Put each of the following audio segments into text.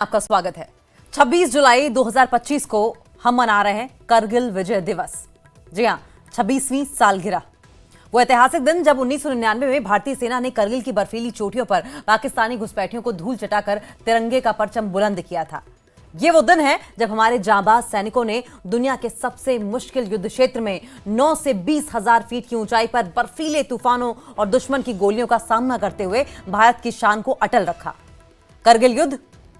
आपका स्वागत है। 26 जुलाई 2025 को हम मना रहे हैं करगिल विजय दिवस। जी हां, 26वीं सालगिरह। वो ऐतिहासिक दिन जब 1999 में भारतीय सेना ने करगिल की बर्फीली चोटियों पर पाकिस्तानी घुसपैठियों को धूल चटाकर तिरंगे का परचम बुलंद किया था। ये वो दिन है जब हमारे जांबाज सैनिकों ने दुनिया के सबसे मुश्किल युद्ध क्षेत्र में 9 से 20 हजार फीट की ऊंचाई पर बर्फीले तूफानों और दुश्मन की गोलियों का सामना करते हुए भारत की शान को अटल रखा। करगिल युद्ध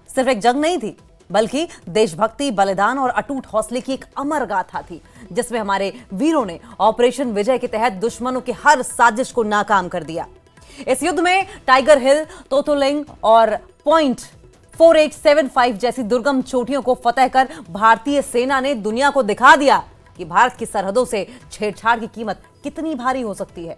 सिर्फ एक जंग नहीं थी, बल्कि देशभक्ति, बलिदान और अटूट हौसले की एक अमर गाथा थी, जिसमें हमारे वीरों ने ऑपरेशन विजय के तहत दुश्मनों की हर साजिश को नाकाम कर दिया। इस युद्ध में टाइगर हिल, तोतुलिंग और पॉइंट 4875 जैसी दुर्गम चोटियों को फतह कर भारतीय सेना ने दुनिया को दिखा दिया कि भारत की सरहदों से छेड़छाड़ की कीमत कितनी भारी हो सकती है।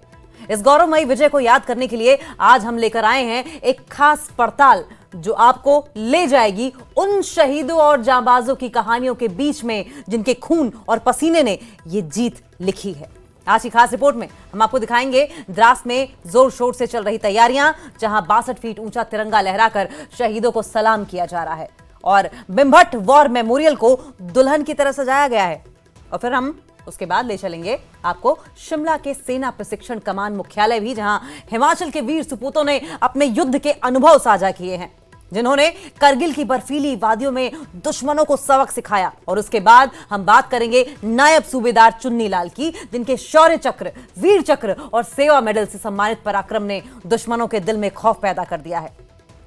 इस गौरवमयी विजय को याद करने के लिए आज हम लेकर आए हैं एक खास पड़ताल, जो आपको ले जाएगी उन शहीदों और जांबाजों की कहानियों के बीच में जिनके खून और पसीने ने ये जीत लिखी है। आज की खास रिपोर्ट में हम आपको दिखाएंगे द्रास में जोर शोर से चल रही तैयारियां, जहां 62 फीट ऊंचा तिरंगा लहराकर शहीदों को सलाम किया जा रहा है और बिम्भट वॉर मेमोरियल को दुल्हन की तरह सजाया गया है। और फिर हम उसके बाद ले चलेंगे आपको शिमला के सेना प्रशिक्षण कमान मुख्यालय भी, जहां हिमाचल के वीर सपूतों ने अपने युद्ध के अनुभव साझा किए हैं, जिन्होंने करगिल की बर्फीली वादियों में दुश्मनों को सबक सिखाया। और उसके बाद हम बात करेंगे नायब सूबेदार चुन्नी लाल की, जिनके शौर्य चक्र, वीर चक्र और सेवा मेडल से सम्मानित पराक्रम ने दुश्मनों के दिल में खौफ पैदा कर दिया है।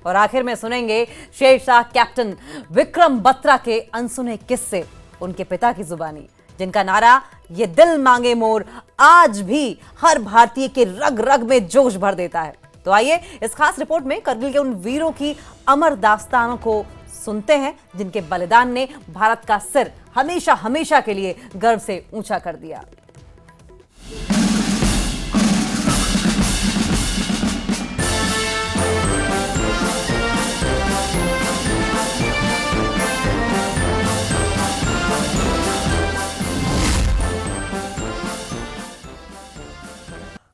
और आखिर में सुनेंगे शेरशाह कैप्टन विक्रम बत्रा के अनसुने किस्से, उनके पिता की जुबानी, जिनका नारा ये दिल मांगे मोर आज भी हर भारतीय के रग रग में जोश भर देता है। तो आइए इस खास रिपोर्ट में करगिल के उन वीरों की अमर दास्तानों को सुनते हैं, जिनके बलिदान ने भारत का सिर हमेशा हमेशा के लिए गर्व से ऊंचा कर दिया।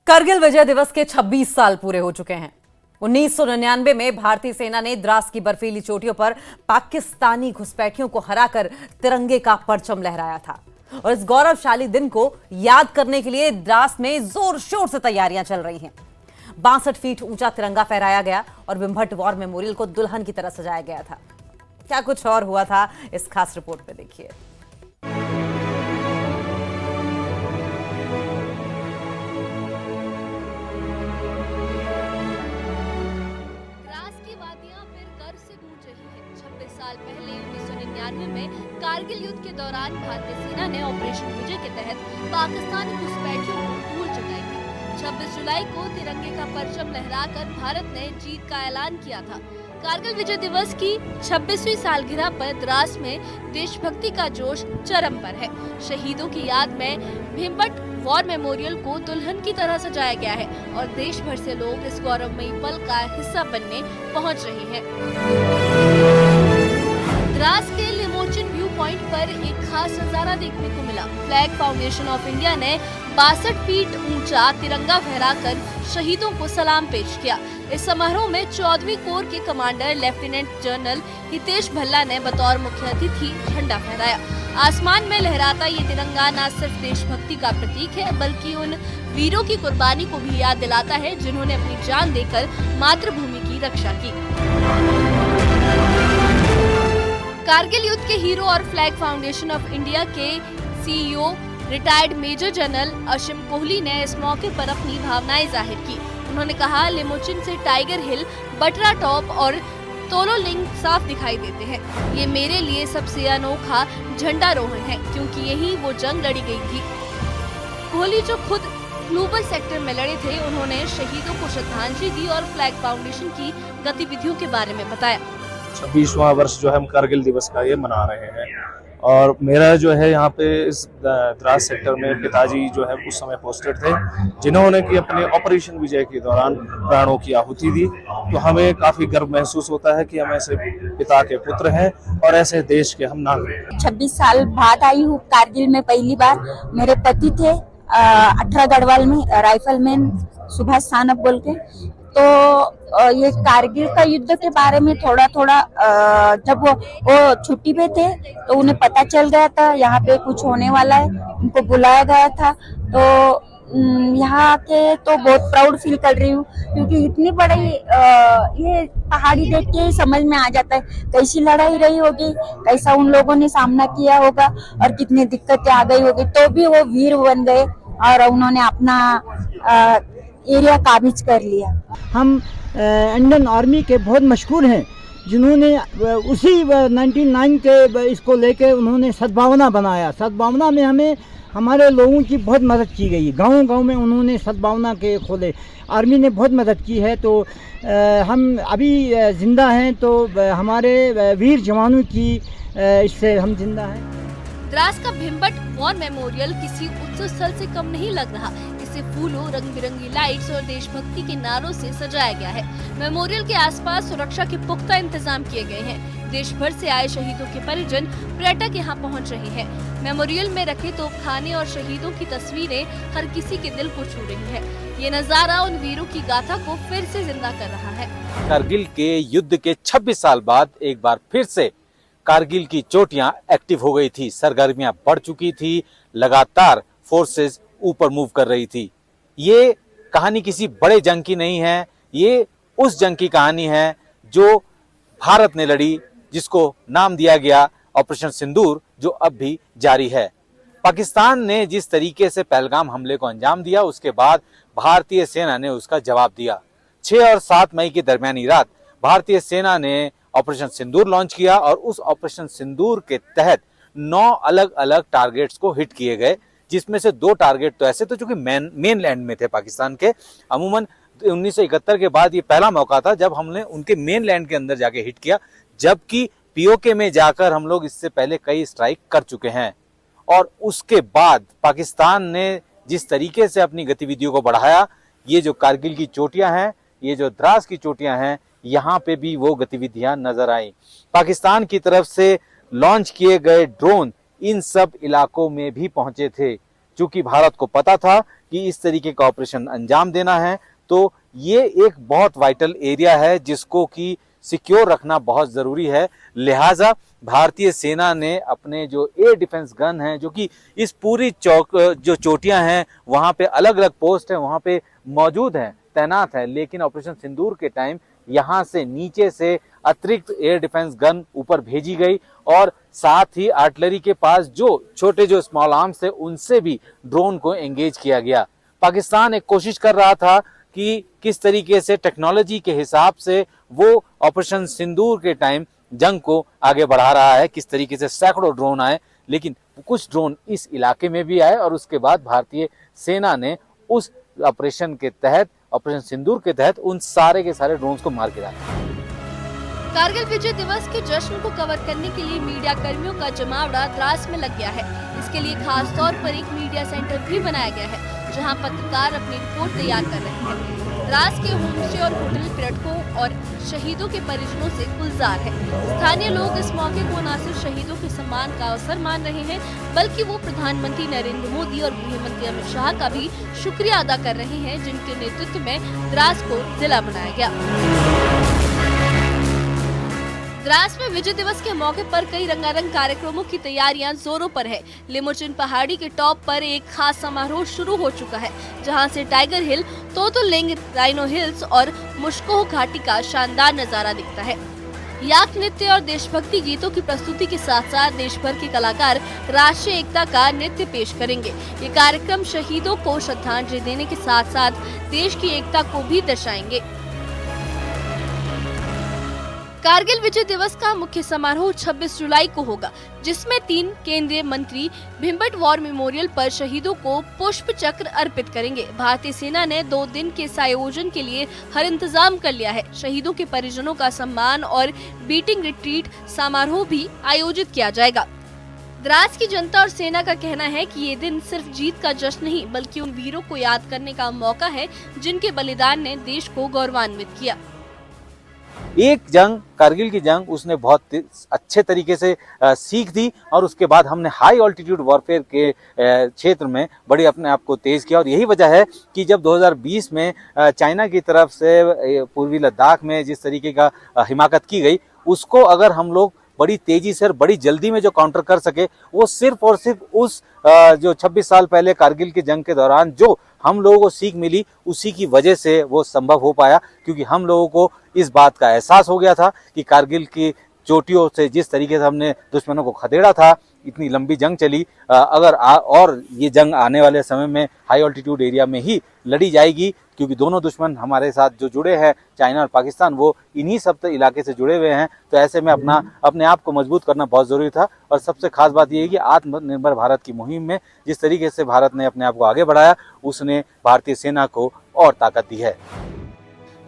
करगिल विजय दिवस के 26 साल पूरे हो चुके हैं। 1999 में भारतीय सेना ने द्रास की बर्फीली चोटियों पर पाकिस्तानी घुसपैठियों को हराकर तिरंगे का परचम लहराया था। और इस गौरवशाली दिन को याद करने के लिए द्रास में जोर शोर से तैयारियां चल रही हैं। 62 फीट ऊंचा तिरंगा फहराया गया और बिम्भट वॉर मेमोरियल को दुल्हन की तरह सजाया गया था। क्या कुछ और हुआ था, इस खास रिपोर्ट में देखिए। पहले 1999 में कारगिल युद्ध के दौरान भारतीय सेना ने ऑपरेशन विजय के तहत पाकिस्तानी घुसपैठियों को धूल चटाई थी। 26 जुलाई को तिरंगे का परचम लहराकर भारत ने जीत का ऐलान किया था। कारगिल विजय दिवस की 26वीं सालगिरह पर द्रास में देशभक्ति का जोश चरम पर है। शहीदों की याद में भिम्बट वॉर मेमोरियल को दुल्हन की तरह सजाया गया है और देश भर से लोग इस गौरवमयी पल का हिस्सा बनने पहुँच रहे हैं। द्रास के लिमोचिन व्यू पॉइंट पर एक खास नजारा देखने को मिला। फ्लैग फाउंडेशन ऑफ इंडिया ने 62 फीट ऊंचा तिरंगा फहराकर शहीदों को सलाम पेश किया। इस समारोह में 14वीं कोर के commander lieutenant general Hitesh Bhalla ने बतौर मुख्य अतिथि झंडा फहराया। आसमान में लहराता ये तिरंगा न सिर्फ देशभक्ति का प्रतीक है, बल्कि उन वीरों की कुर्बानी को भी याद दिलाता है, जिन्होंने अपनी जान देकर मातृभूमि की रक्षा की। कारगिल युद्ध के हीरो और फ्लैग फाउंडेशन ऑफ इंडिया के CEO retired major general Ashim Kohli ने इस मौके पर अपनी भावनाएं जाहिर की। उन्होंने कहा, लिमोचिन से टाइगर हिल, बटरा टॉप और तोलोलिंग साफ दिखाई देते हैं। ये मेरे लिए सबसे अनोखा झंडारोहण है, क्योंकि यही वो जंग लड़ी गई थी। कोहली, जो खुद ग्लोबल सेक्टर में लड़े थे, उन्होंने शहीदों को श्रद्धांजलि दी और फ्लैग फाउंडेशन की गतिविधियों के बारे में बताया। 26वां वर्ष जो है हम कारगिल दिवस का ये मना रहे हैं और मेरा जो है यहाँ पे इस द्रास सेक्टर में पिताजी जो है उस समय पोस्टेड थे, जिन्होंने कि अपने ऑपरेशन विजय के दौरान प्राणों की आहुति दी। तो हमें काफी गर्व महसूस होता है कि हम ऐसे पिता के पुत्र हैं और ऐसे देश के हम नागरिक। 26 साल बाद आई हूँ कारगिल में पहली बार। मेरे पति थे 18 गढ़वाल में राइफलमैन सुभाष सानप बोल के, तो ये कारगिल का युद्ध के बारे में थोड़ा थोड़ा जब वो छुट्टी पे थे तो उन्हें पता चल गया था यहाँ पे कुछ होने वाला है, उनको बुलाया गया था। तो यहाँ आके तो बहुत प्राउड फील कर रही हूँ, क्योंकि इतनी बड़ी ये पहाड़ी देख के ही समझ में आ जाता है कैसी लड़ाई रही होगी, कैसा उन लोगों ने सामना किया होगा और कितनी दिक्कतें आ गई होगी, तो भी वो वीर बन गए और उन्होंने अपना एरिया काबिज कर लिया। हम इंडियन आर्मी के बहुत मशहूर हैं, जिन्होंने उसी 99 के इसको लेके उन्होंने सद्भावना बनाया। सद्भावना में हमें हमारे लोगों की बहुत मदद की गई, गांव-गांव में उन्होंने सद्भावना के खोले, आर्मी ने बहुत मदद की है। तो हम अभी ज़िंदा हैं तो हमारे वीर जवानों की इससे हम जिंदा हैं। द्रास का भीमबट वॉर मेमोरियल किसी उत्सव स्थल से कम नहीं लग रहा। इसे फूलों, रंग बिरंगी लाइट्स और देशभक्ति के नारों से सजाया गया है। मेमोरियल के आसपास सुरक्षा के पुख्ता इंतजाम किए गए हैं। देश भर से आए शहीदों के परिजन, पर्यटक यहाँ पहुँच रहे हैं। मेमोरियल में रखे तोपखाने और शहीदों की तस्वीरें हर किसी के दिल को छू रही है। ये नजारा उन वीरों की गाथा को फिर से जिंदा कर रहा है। कारगिल के युद्ध के 26 साल बाद एक बार फिर से कारगिल की चोटियां एक्टिव हो गई थी, सरगर्मियां बढ़ चुकी थी, लगातार फोर्सेस ऊपर मूव कर रही थी। ये कहानी किसी बड़े जंग की नहीं है, ये उस जंग की कहानी है जो भारत ने लड़ी, जिसको नाम दिया गया ऑपरेशन सिंदूर, जो अब भी जारी है। पाकिस्तान ने जिस तरीके से पहलगाम हमले को अंजाम दिया, उसके बाद भारतीय सेना ने उसका जवाब दिया। 6 और 7 मई की दरमियानी रात भारतीय सेना ने ऑपरेशन सिंदूर लॉन्च किया और उस ऑपरेशन सिंदूर के तहत 9 अलग अलग टारगेट्स को हिट किए गए, जिसमें से 2 टारगेट तो ऐसे थे जो कि मेन लैंड में थे पाकिस्तान के। अमूमन 1971 के बाद ये पहला मौका था जब हमने उनके मेन लैंड के अंदर जाके हिट किया, जबकि पीओके में जाकर हम लोग इससे पहले कई स्ट्राइक कर चुके हैं। और उसके बाद पाकिस्तान ने जिस तरीके से अपनी गतिविधियों को बढ़ाया, ये जो कारगिल की चोटियां हैं, ये जो द्रास की चोटियां हैं, यहाँ पे भी वो गतिविधियां नजर आई। पाकिस्तान की तरफ से लॉन्च किए गए ड्रोन इन सब इलाकों में भी पहुंचे थे। क्योंकि भारत को पता था कि इस तरीके का ऑपरेशन अंजाम देना है, तो ये एक बहुत वाइटल एरिया है जिसको कि सिक्योर रखना बहुत जरूरी है। लिहाजा भारतीय सेना ने अपने जो एयर डिफेंस गन हैं, जो कि इस पूरी जो चोटियां हैं वहां पे अलग अलग पोस्ट है, वहां पे मौजूद हैं, तैनात है, लेकिन ऑपरेशन सिंदूर के टाइम यहाँ से नीचे से अतिरिक्त एयर डिफेंस गन ऊपर भेजी गई और साथ ही आर्टिलरी के पास जो छोटे जो स्मॉल आर्म्स थे उनसे भी ड्रोन को एंगेज किया गया। पाकिस्तान एक कोशिश कर रहा था कि किस तरीके से टेक्नोलॉजी के हिसाब से वो ऑपरेशन सिंदूर के टाइम जंग को आगे बढ़ा रहा है, किस तरीके से सैकड़ों ड्रोन आए, लेकिन कुछ ड्रोन इस इलाके में भी आए और उसके बाद भारतीय सेना ने उस ऑपरेशन के तहत, ऑपरेशन सिंदूर के तहत उन सारे के सारे ड्रोन्स को मार गिराया। कारगिल विजय दिवस के जश्न को कवर करने के लिए मीडिया कर्मियों का जमावड़ा द्रास में लग गया है। इसके लिए खास तौर पर एक मीडिया सेंटर भी बनाया गया है, जहां पत्रकार अपनी रिपोर्ट तैयार कर रहे हैं। द्रास के होमस्टे और होटल पर्यटकों और शहीदों के परिजनों से गुलजार है। स्थानीय लोग इस मौके को न सिर्फ शहीदों के सम्मान का अवसर मान रहे हैं, बल्कि वो प्रधानमंत्री नरेंद्र मोदी और गृह मंत्री अमित शाह का भी शुक्रिया अदा कर रहे हैं, जिनके नेतृत्व में द्रास को जिला बनाया गया। द्रास में विजय दिवस के मौके पर कई रंगारंग कार्यक्रमों की तैयारियां जोरों पर है। लिमोचिन पहाड़ी के टॉप पर एक खास समारोह शुरू हो चुका है, जहां से टाइगर हिल, तोतुलिंग, राइनो हिल्स और मुश्कोह घाटी का शानदार नजारा दिखता है। याक नृत्य और देशभक्ति गीतों की प्रस्तुति के साथ साथ देश भर के कलाकार राष्ट्रीय एकता का नृत्य पेश करेंगे। ये कार्यक्रम शहीदों को श्रद्धांजलि देने के साथ साथ देश की एकता को भी दर्शाएंगे। कारगिल विजय दिवस का मुख्य समारोह 26 जुलाई को होगा, जिसमें 3 केंद्रीय मंत्री भीमबट वॉर मेमोरियल पर शहीदों को पुष्प चक्र अर्पित करेंगे। भारतीय सेना ने 2 दिन के इस आयोजन के लिए हर इंतजाम कर लिया है। शहीदों के परिजनों का सम्मान और बीटिंग रिट्रीट समारोह भी आयोजित किया जाएगा। द्रास की जनता और सेना का कहना है कि ये दिन सिर्फ जीत का जश्न नहीं, बल्कि उन वीरों को याद करने का मौका है जिनके बलिदान ने देश को गौरवान्वित किया। एक जंग, कारगिल की जंग, उसने बहुत अच्छे तरीके से सीख दी और उसके बाद हमने हाई ऑल्टीट्यूड वॉरफेयर के क्षेत्र में बड़ी अपने आप को तेज किया। और यही वजह है कि जब 2020 में चाइना की तरफ से पूर्वी लद्दाख में जिस तरीके का हिमाकत की गई, उसको अगर हम लोग बड़ी तेजी से और बड़ी जल्दी में जो काउंटर कर सके, वो सिर्फ और सिर्फ उस जो 26 साल पहले कारगिल की जंग के दौरान जो हम लोगों को सीख मिली, उसी की वजह से वो संभव हो पाया। क्योंकि हम लोगों को इस बात का एहसास हो गया था कि कारगिल की चोटियों से जिस तरीके से हमने दुश्मनों को खदेड़ा था, इतनी लंबी जंग चली, अगर और ये जंग आने वाले समय में हाई ऑल्टीट्यूड एरिया में ही लड़ी जाएगी, क्योंकि दोनों दुश्मन हमारे साथ जो जुड़े हैं, चाइना और पाकिस्तान, वो इन्हीं सब इलाके से जुड़े हुए हैं। तो ऐसे में अपने आप को मजबूत करना बहुत ज़रूरी था। और सबसे खास बात यह है कि आत्मनिर्भर भारत की मुहिम में जिस तरीके से भारत ने अपने आप को आगे बढ़ाया, उसने भारतीय सेना को और ताकत दी है।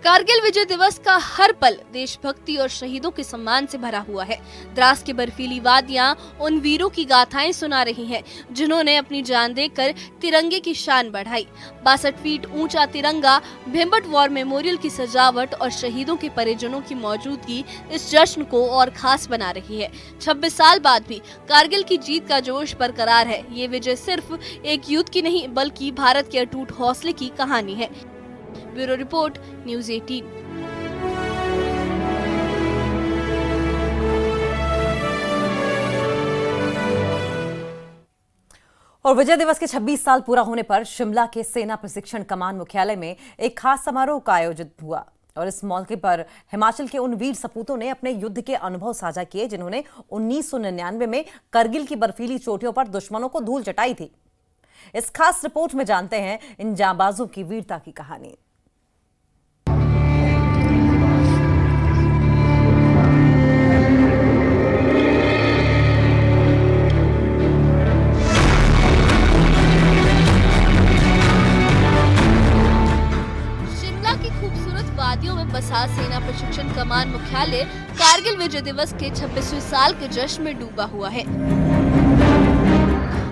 कारगिल विजय दिवस का हर पल देशभक्ति और शहीदों के सम्मान से भरा हुआ है। द्रास की बर्फीली वादियां उन वीरों की गाथाएं सुना रही हैं, जिन्होंने अपनी जान देकर तिरंगे की शान बढ़ाई। 62 फीट ऊंचा तिरंगा, भिमबेटका वॉर मेमोरियल की सजावट और शहीदों के परिजनों की मौजूदगी इस जश्न को और खास बना रही है। 26 साल बाद भी कारगिल की जीत का जोश बरकरार है। ये विजय सिर्फ एक युद्ध की नहीं, बल्कि भारत के अटूट हौसले की कहानी है। Bureau report, news 18। और विजय दिवस के 26 साल पूरा होने पर शिमला के सेना प्रशिक्षण कमान मुख्यालय में एक खास समारोह का आयोजित हुआ। और इस मौके पर हिमाचल के उन वीर सपूतों ने अपने युद्ध के अनुभव साझा किए, जिन्होंने 1999 में करगिल की बर्फीली चोटियों पर दुश्मनों को धूल चटाई थी। इस खास रिपोर्ट में जानते हैं इन जांबाजों की वीरता की कहानी। बसा सेना प्रशिक्षण कमान मुख्यालय कारगिल विजय दिवस के 26वें साल के जश्न में डूबा हुआ है।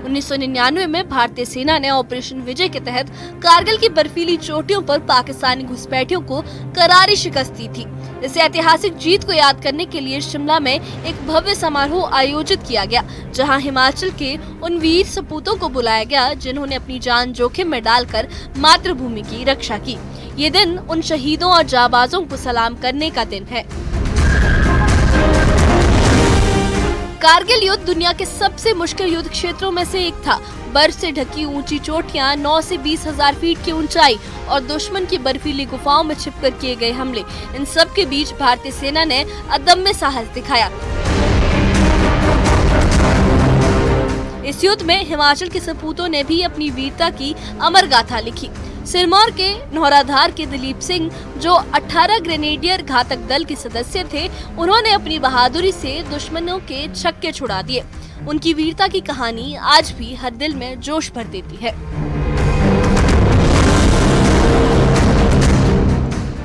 1999 में भारतीय सेना ने ऑपरेशन विजय के तहत कारगिल की बर्फीली चोटियों पर पाकिस्तानी घुसपैठियों को करारी शिकस्त दी थी। इस ऐतिहासिक जीत को याद करने के लिए शिमला में एक भव्य समारोह आयोजित किया गया, जहां हिमाचल के उन वीर सपूतों को बुलाया गया, जिन्होंने अपनी जान जोखिम में डालकर मातृभूमि की रक्षा की। ये दिन उन शहीदों और जाबाजों को सलाम करने का दिन है। कारगिल युद्ध दुनिया के सबसे मुश्किल युद्ध क्षेत्रों में से एक था। बर्फ से ढकी ऊंची चोटियां, 9 से 20 हजार फीट की ऊंचाई और दुश्मन की बर्फीली गुफाओं में छिपकर किए गए हमले, इन सब के बीच भारतीय सेना ने अदम्य साहस दिखाया। इस युद्ध में हिमाचल के सपूतों ने भी अपनी वीरता की अमर गाथा लिखी। सिरमौर के नौराधार के दिलीप सिंह, जो 18 ग्रेनेडियर घातक दल के सदस्य थे, उन्होंने अपनी बहादुरी से दुश्मनों के छक्के छुड़ा दिए। उनकी वीरता की कहानी आज भी हर दिल में जोश भर देती है।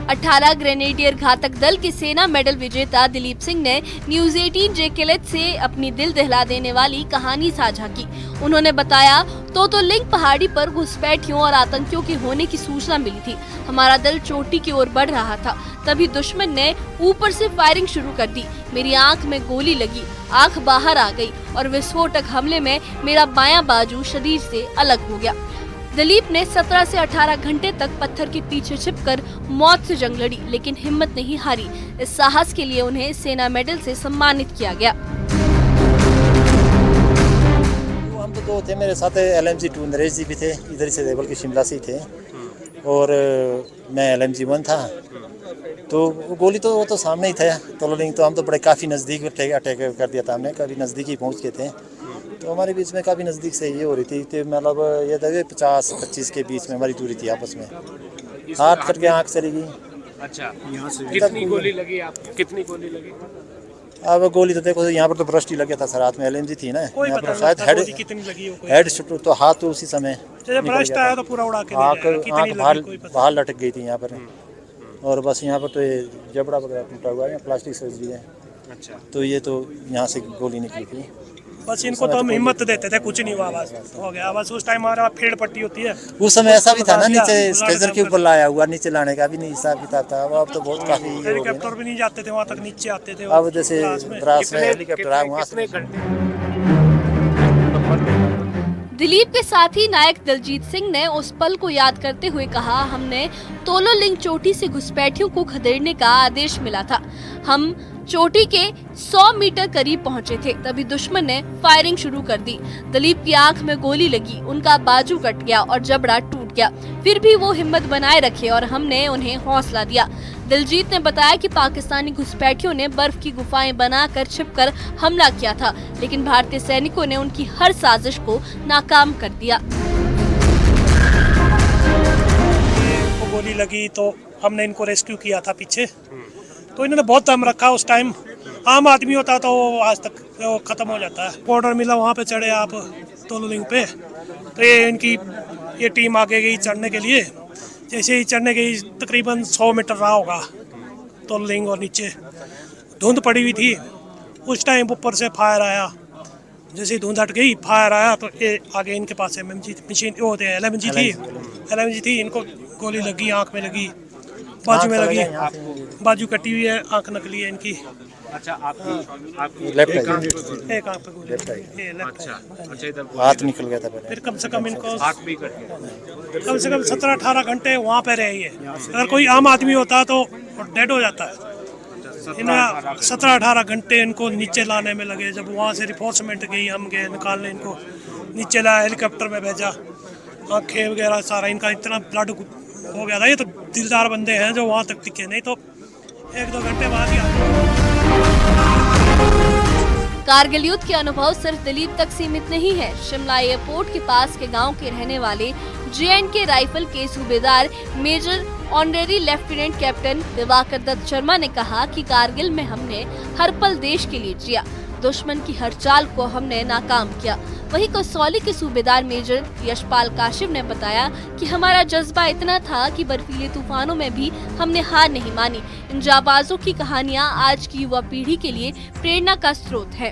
18 ग्रेनेडियर घातक दल के सेना मेडल विजेता दिलीप सिंह ने न्यूज़ 18 जेकेलेट से अपनी दिल दहला देने वाली कहानी साझा की। उन्होंने बताया, तोतोलिंग पहाड़ी पर घुसपैठियों और आतंकियों के होने की सूचना मिली थी। हमारा दल चोटी की ओर बढ़ रहा था, तभी दुश्मन ने ऊपर से फायरिंग शुरू कर दी। मेरी आंख में गोली लगी, आंख बाहर आ गई और विस्फोटक हमले में मेरा बायां बाजू शरीर से अलग हो गया। दिलीप ने 17 से 18 घंटे तक पत्थर के पीछे छिपकर मौत से जंग लड़ी, लेकिन हिम्मत नहीं हारी। इस साहस के लिए उन्हें सेना मेडल से सम्मानित किया गया। हम तो दो थे मेरे साथ, LMG-2 नरेश जी भी थे, इधर से बल्कि शिमला से ही थे, और मैं LMG-1 था। तो गोली तो वो तो सामने ही था, तोतोलिंग तो हम तो बड़े काफ़ी नज़दीक अटैक कर दिया था हमने, काफ़ी नज़दीक ही पहुँच के थे। तो हमारे बीच में काफ़ी नज़दीक से ये हो रही थी, तो मतलब ये दबे 50-25 के बीच में हमारी दूरी थी आपस में। हाथ कट के आँख चली गई। अच्छा, यहाँ से कितनी गोली लगी आपको? कितनी गोली लगी? अब गोली तो देखो यहाँ पर तो ब्रस्ट ही लग गया था सर, हाथ में LMG थी ना, यहाँ पर शायद हेड शूट, तो हाथ तो उसी समय बाहर लटक गई थी यहाँ पर, और बस यहाँ पर तो ये जबड़ा वगैरह टूटा हुआ है, प्लास्टिक सर्जरी है। अच्छा, तो ये तो यहाँ से गोली निकली थी। बस इनको तो हम हिम्मत देते थे, कुछ नहीं हुआ, बस हो गया। बस उस टाइम हमारा फील्ड पट्टी होती है, उस समय ऐसा भी था ना, नीचे स्ट्रेचर के ऊपर लाया हुआ, नीचे लाने का भी नहीं हिसाब किताब था। अब तो बहुत काफी हेलीकॉप्टर भी नहीं जाते थे वहाँ तक, नीचे आते थे। अब जैसे द्रास में हेलीकॉप्टर आया वहाँ से। दिलीप के साथी नायक दलजीत सिंह ने उस पल को याद करते हुए कहा, हमने तोलोलिंग चोटी से घुसपैठियों को खदेड़ने का आदेश मिला था। हम चोटी के 100 मीटर करीब पहुंचे थे, तभी दुश्मन ने फायरिंग शुरू कर दी। दिलीप की आंख में गोली लगी, उनका बाजू कट गया और जबड़ा टूट गया। फिर भी वो हिम्मत बनाए रखे और हमने उन्हें हौसला दिया। दिलजीत ने बताया कि पाकिस्तानी घुसपैठियों ने बर्फ की गुफाएं बनाकर छिपकर हमला किया था, लेकिन भारतीय सैनिकों ने उनकी हर साजिश को नाकाम कर दिया। इनको गोली लगी तो हमने इनको रेस्क्यू किया था पीछे, तो इन्होंने बहुत दम रखा उस टाइम। आम आदमी होता तो आज तक वो खत्म हो जाता है। ऑर्डर मिला, वहाँ पे चढ़े आप तोलोलिंग पे, तो ये टीम आगे गई चढ़ने के लिए। जैसे ही चढ़ने गई, तकरीबन 100 मीटर रहा होगा तोलोलिंग, और नीचे धुंध पड़ी हुई थी। उस टाइम ऊपर से फायर आया, जैसे ही धुंध हट गई, फायर आया तो ये आगे इनके पास एमएमजी मशीन LMG थी। इनको गोली लगी, आँख में लगी, बाजू में लगी, बाजू कटी हुई है, आँख नकली है इनकी। अच्छा, आपकी लेफ्ट एक आँख पे गोली, ये लेफ्ट है। अच्छा, इधर हाथ निकल गया था पहले। फिर कम से कम इनको आँख भी कट गया। कम से कम 17-18 घंटे वहाँ पे रहे ये। अगर कोई आम आदमी होता तो डेड हो जाता है। इन्हें 17-18 घंटे इनको नीचे लाने में लगे। जब वहाँ से रिफोर्समेंट गई, हम गए निकालने, इनको नीचे लाया, हेलीकॉप्टर में भेजा। आँखें वगैरह सारा इनका इतना ब्लड हो गया था। ये तो दिलदार बंदे हैं जो वहाँ तक टिके, नहीं तो 1-2 घंटे बाद ही आ। कारगिल युद्ध के अनुभव सिर्फ दिलीप तक सीमित नहीं है। शिमला एयरपोर्ट के पास के गांव के रहने वाले JNK राइफल के सूबेदार major honorary lieutenant captain Diwakar Dutt Sharma ने कहा कि कारगिल में हमने हर पल देश के लिए जिया, दुश्मन की हर चाल को हमने नाकाम किया। वहीं कसौली के सूबेदार मेजर यशपाल काशिफ ने बताया कि हमारा जज्बा इतना था कि बर्फीले तूफानों में भी हमने हार नहीं मानी। इन जाबाजों की कहानियां आज की युवा पीढ़ी के लिए प्रेरणा का स्रोत है।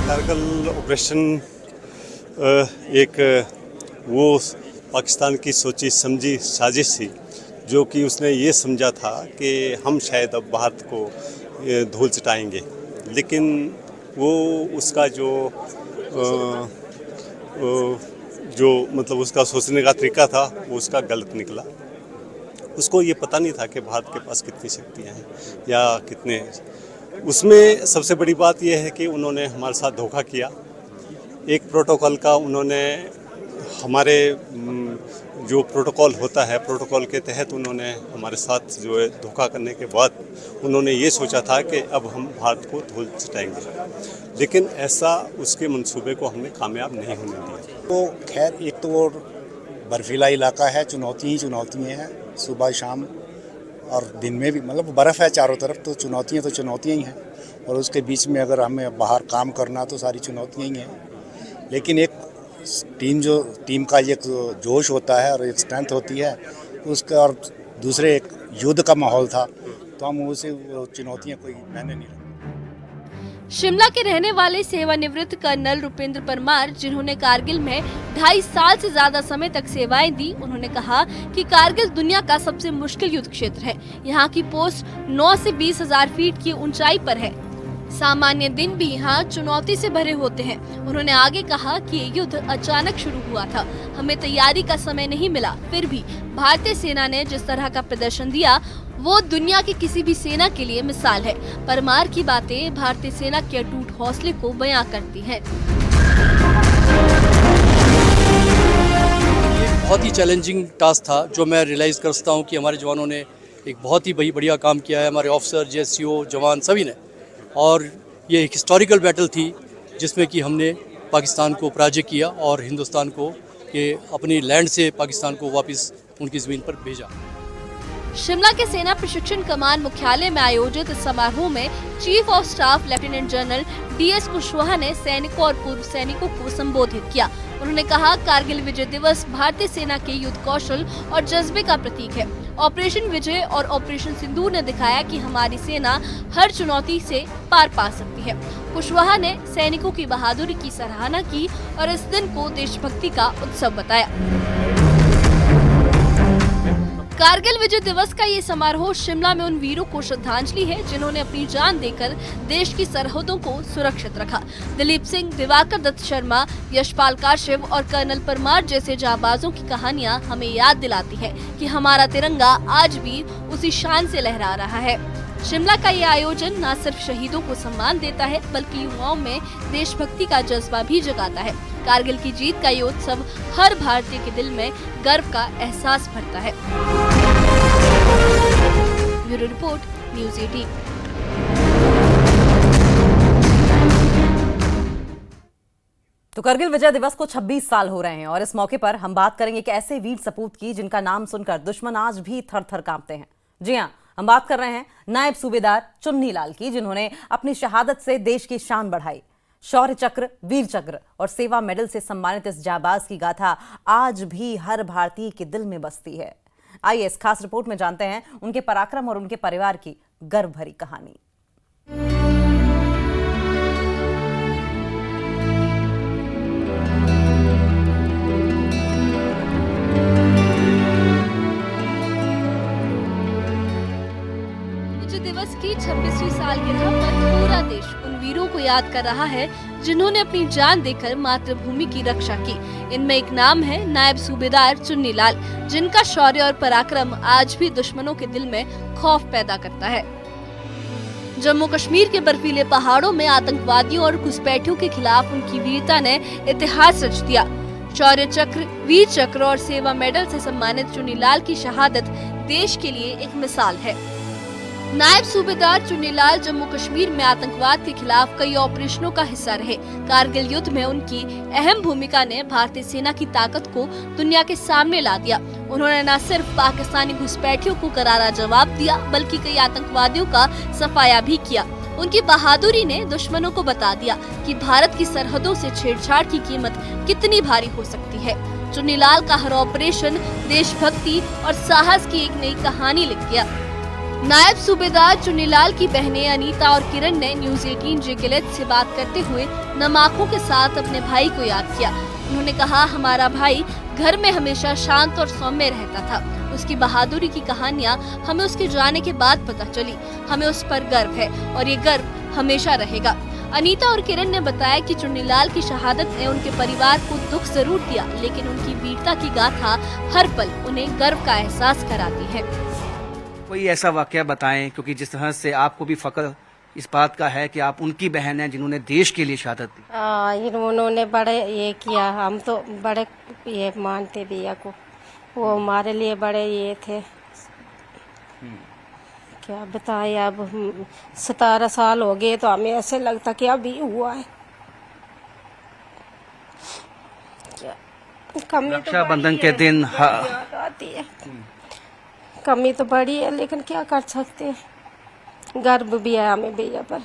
कारगिल ऑपरेशन एक वो पाकिस्तान की सोची समझी साजिश थी, जो कि उसने ये समझा था कि हम शायद अब भारत को धूल चटाएंगे, लेकिन वो उसका जो मतलब उसका सोचने का तरीका था वो उसका गलत निकला। उसको ये पता नहीं था कि भारत के पास कितनी शक्तियाँ हैं या कितने। उसमें सबसे बड़ी बात यह है कि उन्होंने हमारे साथ धोखा किया। एक प्रोटोकॉल का उन्होंने हमारे जो प्रोटोकॉल होता है, प्रोटोकॉल के तहत उन्होंने हमारे साथ जो है धोखा करने के बाद उन्होंने ये सोचा था कि अब हम भारत को धूल चटाएंगे, लेकिन ऐसा उसके मंसूबे को हमने कामयाब नहीं होने दिया। तो खैर, एक तो वो बर्फीला इलाका है, चुनौतियाँ ही चुनौतियाँ हैं, सुबह शाम और दिन में भी, मतलब बर्फ़ है चारों तरफ, तो चुनौतियाँ ही हैं। और उसके बीच में अगर हमें बाहर काम करना तो सारी चुनौतियाँ ही हैं। लेकिन एक टीम का एक जोश होता है और एक स्ट्रेंथ होती है उसका, और दूसरे एक युद्ध का माहौल था, तो हम उसे चुनौतियाँ कोई मैंने नहीं रखी। शिमला के रहने वाले सेवानिवृत्त कर्नल रुपेंद्र परमार, जिन्होंने कारगिल में 2.5 साल से ज्यादा समय तक सेवाएं दी, उन्होंने कहा कि कारगिल दुनिया का सबसे मुश्किल युद्ध क्षेत्र है। यहाँ की पोस्ट 9 से 20,000 फीट की ऊंचाई पर है। सामान्य दिन भी यहाँ चुनौती से भरे होते हैं। उन्होंने आगे कहा कि ये युद्ध अचानक शुरू हुआ था, हमें तैयारी का समय नहीं मिला, फिर भी भारतीय सेना ने जिस तरह का प्रदर्शन दिया वो दुनिया की किसी भी सेना के लिए मिसाल है। परमार की बातें भारतीय सेना के अटूट हौसले को बयां करती हैं। ये बहुत ही चैलेंजिंग टास्क था, जो मैं रियलाइज़ कर सकता हूँ कि हमारे जवानों ने एक बहुत ही बढ़िया काम किया है। हमारे ऑफिसर, JSCO, जवान सभी ने। और ये एक हिस्टोरिकल बैटल थी जिसमें कि हमने पाकिस्तान को पराजय किया और हिंदुस्तान को ये अपनी लैंड से पाकिस्तान को वापस उनकी ज़मीन पर भेजा। शिमला के सेना प्रशिक्षण कमान मुख्यालय में आयोजित इस समारोह में chief of staff lieutenant general DS Kushwaha ने सैनिकों और पूर्व सैनिकों को संबोधित किया। उन्होंने कहा, कारगिल विजय दिवस भारतीय सेना के युद्ध कौशल और जज्बे का प्रतीक है। ऑपरेशन विजय और ऑपरेशन सिंदूर ने दिखाया कि हमारी सेना हर चुनौती से पार पा सकती है। कुशवाहा ने सैनिकों की बहादुरी की सराहना की और इस दिन को देशभक्ति का उत्सव बताया। कारगिल विजय दिवस का ये समारोह शिमला में उन वीरों को श्रद्धांजलि है जिन्होंने अपनी जान देकर देश की सरहदों को सुरक्षित रखा। दिलीप सिंह, दिवाकर दत्त शर्मा, यशपाल काशिव और कर्नल परमार जैसे जाबाजों की कहानियां हमें याद दिलाती है कि हमारा तिरंगा आज भी उसी शान से लहरा रहा है। शिमला का ये आयोजन न सिर्फ शहीदों को सम्मान देता है बल्कि युवाओं में देशभक्ति का जज्बा भी जगाता है। कारगिल की जीत का ये उत्सव हर भारतीय के दिल में गर्व का एहसास भरता है। Bureau report, news 18। तो करगिल विजय दिवस को 26 साल हो रहे हैं और इस मौके पर हम बात करेंगे एक ऐसे वीर सपूत की जिनका नाम सुनकर दुश्मन आज भी थर थर कांपते हैं। जी हां, हम बात कर रहे हैं नायब सूबेदार चुन्नी लाल की, जिन्होंने अपनी शहादत से देश की शान बढ़ाई। शौर्य चक्र, वीर चक्र और सेवा मेडल से सम्मानित इस जाबाज की गाथा आज भी हर भारतीय के दिल में बसती है। आइए इस खास रिपोर्ट में जानते हैं उनके पराक्रम और उनके परिवार की गर्व भरी कहानी। विजय दिवस की 26वीं सालगिरह पर पूरा देश उन वीरों को याद कर रहा है जिन्होंने अपनी जान देकर मातृभूमि की रक्षा की। इनमें एक नाम है नायब सूबेदार चुन्नी लाल, जिनका शौर्य और पराक्रम आज भी दुश्मनों के दिल में खौफ पैदा करता है। जम्मू कश्मीर के बर्फीले पहाड़ों में आतंकवादियों और घुसपैठियों के खिलाफ उनकी वीरता ने इतिहास रच दिया। शौर्य चक्र, वीर चक्र और सेवा मेडल से सम्मानित चुन्नी लाल की शहादत देश के लिए एक मिसाल है। नायब सूबेदार चुन्नी लाल जम्मू कश्मीर में आतंकवाद के खिलाफ कई ऑपरेशनों का हिस्सा रहे। कारगिल युद्ध में उनकी अहम भूमिका ने भारतीय सेना की ताकत को दुनिया के सामने ला दिया। उन्होंने न सिर्फ पाकिस्तानी घुसपैठियों को करारा जवाब दिया बल्कि कई आतंकवादियों का सफाया भी किया। उनकी बहादुरी ने दुश्मनों को बता दिया कि भारत की सरहदों से छेड़छाड़ की कीमत कितनी भारी हो सकती है। चुन्नी लाल का हर ऑपरेशन देशभक्ति और साहस की एक नई कहानी लिख गया। नायब सूबेदार चुन्नी लाल की बहनें अनीता और किरण ने न्यूज़ 18 जेकेलेट से बात करते हुए नम आंखों के साथ अपने भाई को याद किया। उन्होंने कहा, हमारा भाई घर में हमेशा शांत और सौम्य रहता था। उसकी बहादुरी की कहानियां हमें उसके जाने के बाद पता चली। हमें उस पर गर्व है और ये गर्व हमेशा रहेगा। अनीता और किरण ने बताया कि चुन्नी लाल की शहादत ने उनके परिवार को दुख जरूर दिया, लेकिन उनकी वीरता की गाथा हर पल उन्हें गर्व का एहसास कराती है। कोई ऐसा वाकया बताएं, क्योंकि जिस तरह से आपको भी फख्र इस बात का है कि आप उनकी बहन हैं जिन्होंने देश के लिए शहादत दी। उन्होंने बड़े ये किया, हम तो बड़े ये मानते भैया को, वो हमारे लिए बड़े ये थे। क्या बताएं, अब 17 साल हो गए तो हमें ऐसे लगता कि अभी हुआ है। कमी रक्षाबंधन के दिन आती है, कमी तो बड़ी है लेकिन क्या कर सकते हैं। गर्व भी है हमें भैया पर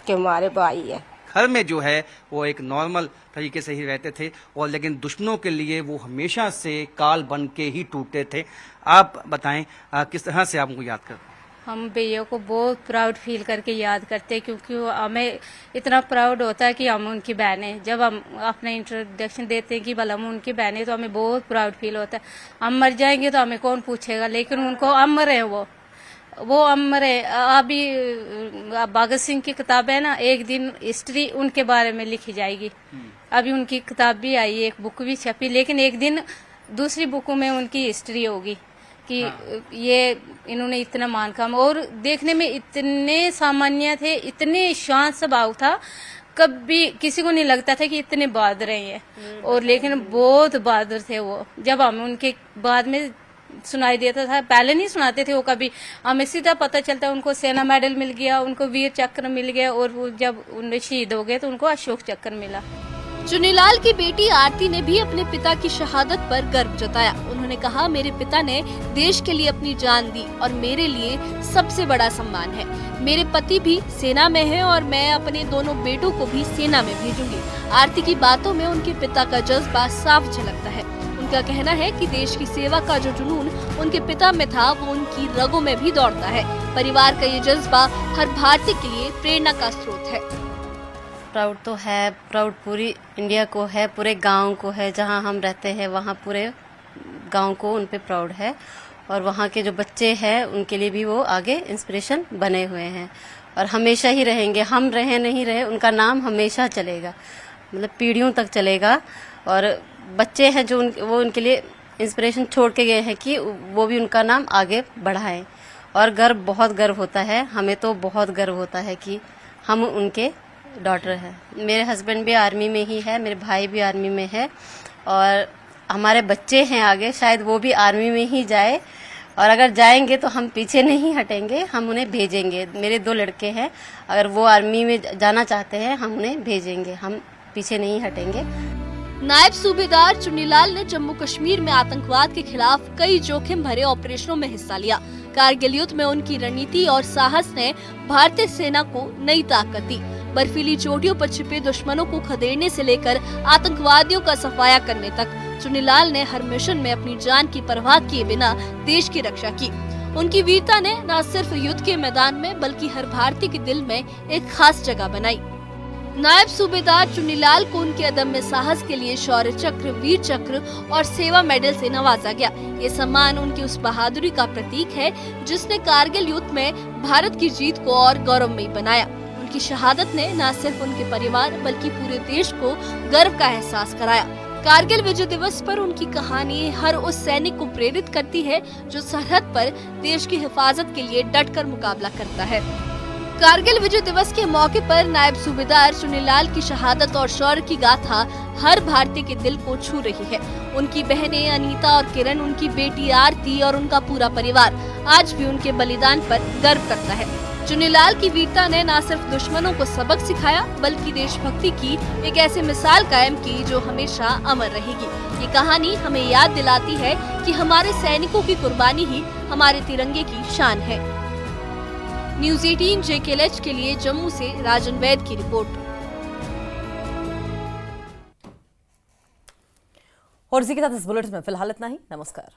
कि हमारे भाई है। घर में जो है वो एक नॉर्मल तरीके से ही रहते थे और लेकिन दुश्मनों के लिए वो हमेशा से काल बन के ही टूटते थे। आप बताएं किस तरह से आप उनको याद करते हैं? हम भैया को बहुत प्राउड फील करके याद करते हैं, क्योंकि हमें इतना प्राउड होता है कि हम उनकी बहनें, जब हम अपना इंट्रोडक्शन देते हैं कि भला हम उनकी बहनें, तो हमें बहुत प्राउड फील होता है। हम मर जाएंगे तो हमें कौन पूछेगा, लेकिन उनको अमर है, वो अमर है। अभी भगत सिंह की किताब है ना, एक दिन हिस्ट्री उनके बारे में लिखी जाएगी। अभी उनकी किताब भी आई, एक बुक भी छपी, लेकिन एक दिन दूसरी बुकों में उनकी हिस्ट्री होगी कि ये इन्होंने इतना मान काम, और देखने में इतने सामान्य थे, इतने शांत स्वभाव था, कभी किसी को नहीं लगता था कि इतने बहादुर हैं, और लेकिन बहुत बहादुर थे वो। जब हमें उनके बाद में सुनाई देता था, पहले नहीं सुनाते थे वो कभी, हमें सीधा पता चलता उनको सेना मेडल मिल गया, उनको वीर चक्र मिल गया, और वो जब उन्हें शहीद हो गए तो उनको अशोक चक्र मिला। चुनीलाल की बेटी आरती ने भी अपने पिता की शहादत पर गर्व जताया। उन्होंने कहा, मेरे पिता ने देश के लिए अपनी जान दी और मेरे लिए सबसे बड़ा सम्मान है। मेरे पति भी सेना में हैं और मैं अपने दोनों बेटों को भी सेना में भेजूंगी। आरती की बातों में उनके पिता का जज्बा साफ झलकता है। उनका कहना है कि देश की सेवा का जो जुनून उनके पिता में था वो उनकी रगों में भी दौड़ता है। परिवार का ये जज्बा हर भारतीय के लिए प्रेरणा का स्रोत है। प्राउड तो है, प्राउड पूरी इंडिया को है, पूरे गांव को है। जहां हम रहते हैं वहां पूरे गांव को उन पे प्राउड है और वहां के जो बच्चे हैं उनके लिए भी वो आगे इंस्पिरेशन बने हुए हैं और हमेशा ही रहेंगे। हम रहे नहीं रहे, उनका नाम हमेशा चलेगा, मतलब पीढ़ियों तक चलेगा। और बच्चे हैं जो वो उनके लिए इंस्पिरेशन छोड़ के गए हैं कि वो भी उनका नाम आगे बढ़ाएं और बहुत गर्व होता है। हमें तो बहुत गर्व होता है कि हम उनके डॉटर है। मेरे हस्बैंड भी आर्मी में ही है, मेरे भाई भी आर्मी में है और हमारे बच्चे हैं आगे, शायद वो भी आर्मी में ही जाए और अगर जाएंगे तो हम पीछे नहीं हटेंगे, हम उन्हें भेजेंगे। मेरे 2 लड़के हैं, अगर वो आर्मी में जाना चाहते हैं हम उन्हें भेजेंगे, हम पीछे नहीं हटेंगे। नायब सूबेदार चुनीलाल ने जम्मू कश्मीर में आतंकवाद के खिलाफ कई जोखिम भरे ऑपरेशनों में हिस्सा लिया। कारगिल युद्ध में उनकी रणनीति और साहस ने भारतीय सेना को नई ताकत दी। बर्फीली चोटियों पर छिपे दुश्मनों को खदेड़ने से लेकर आतंकवादियों का सफाया करने तक चुनीलाल ने हर मिशन में अपनी जान की परवाह किए बिना देश की रक्षा की। उनकी वीरता ने न सिर्फ युद्ध के मैदान में बल्कि हर भारतीय के दिल में एक खास जगह बनाई। नायब सूबेदार चुनीलाल को उनके अदम्य साहस के लिए शौर्य चक्र, वीर चक्र और सेवा मेडल से नवाजा गया। ये सम्मान उनकी उस बहादुरी का प्रतीक है जिसने कारगिल युद्ध में भारत की जीत को और गौरवमयी बनाया। उनकी शहादत ने न सिर्फ उनके परिवार बल्कि पूरे देश को गर्व का एहसास कराया। कारगिल विजय दिवस पर उनकी कहानी हर उस सैनिक को प्रेरित करती है जो सरहद पर देश की हिफाजत के लिए डटकर मुकाबला करता है। कारगिल विजय दिवस के मौके पर नायब सूबेदार चुनीलाल की शहादत और शौर्य की गाथा हर भारतीय के दिल को छू रही है। उनकी बहनें अनीता और किरण, उनकी बेटी आरती और उनका पूरा परिवार आज भी उनके बलिदान पर गर्व करता है। चुनीलाल की वीरता ने न सिर्फ दुश्मनों को सबक सिखाया बल्कि देशभक्ति की एक ऐसी मिसाल कायम की जो हमेशा अमर रहेगी। ये कहानी हमें याद दिलाती है कि हमारे सैनिकों की कुर्बानी ही हमारे तिरंगे की शान है। न्यूज़ 18 JKLH के लिए जम्मू से राजन वैद की रिपोर्ट। और इसी के साथ इस बुलेटिन में फिलहाल इतना ही। नमस्कार।